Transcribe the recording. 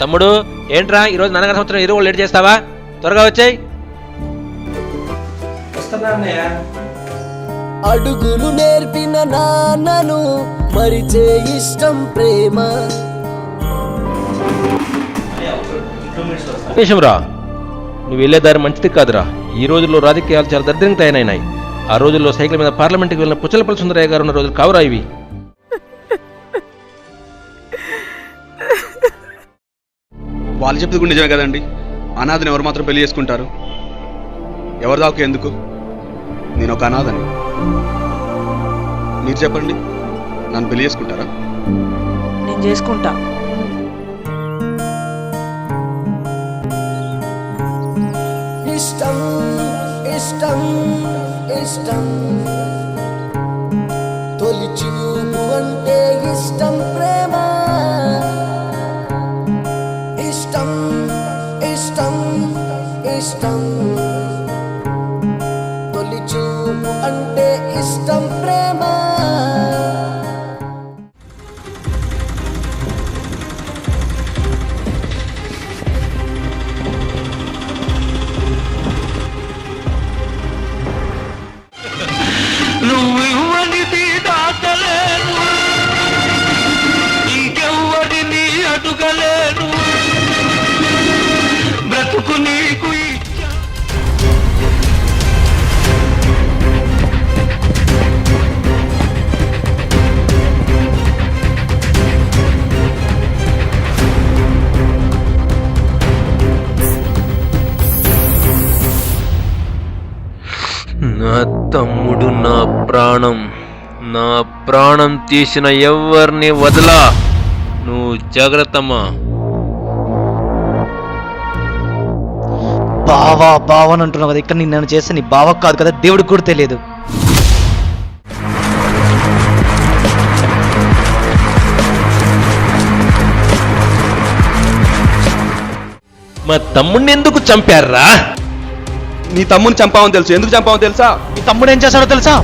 తమ్ముడు ఏంట్రా ఈరోజు నాన్నగారి సంవత్సరం ఇరువులు లేట్ చేస్తావా? త్వరగా వచ్చాయి. అడుగులు నేర్పిన నాన్నను మరిచే ఇష్టం ప్రేమ. రా నువ్వు వెళ్ళే దారి మంచిది కాదురా. ఈ రోజుల్లో రాజకీయాలు చాలా దరిద్రంగా తయారైనాయి. ఆ రోజుల్లో సైకిల్ మీద పార్లమెంట్కి వెళ్ళిన పుచ్చలపల్లి సుందరయ్య గారు ఉన్న రోజులు కావురా ఇవి. వాళ్ళు చెప్తే కూడా నిజమే కదండి. అనాథని ఎవరు మాత్రం పెళ్లి చేసుకుంటారు? ఎవరి దాకా ఎందుకు? నేను ఒక అనాథని. మీరు చెప్పండి, నన్ను పెళ్లి చేసుకుంటారా? నేను చేసుకుంటా. ఇష్టం ఇష్టం ఇష్టం తొలి చూపు అంటే ఇష్టం ప్రేమ. ఇష్టం ఇష్టం ఇష్టం తొలి చూపు అంటే ఇష్టం ప్రేమ. నువ్వు ఇవ్వనిది దాచలేను, ఇంకెవ్వరిని అడుగలేను, బ్రతుకు నీకు ఇచ్చా. నా తమ్ముడు నా ప్రాణం తీసిన ఎవరిని వదలా. నువ్వు జాగ్రత్తమ్మా. బావా బావని అంటున్నావు కదా, ఇక్కడ నన్ను చేస్తే నీ బావ కాదు కదా, దేవుడికి కూడా తెలియదు. మా తమ్ముడిని ఎందుకు చంపారా? నీ తమ్ముని చంపావని తెలుసు. ఎందుకు చంపావో తెలుసా? నీ తమ్ముడు ఏం చేశాడో తెలుసా?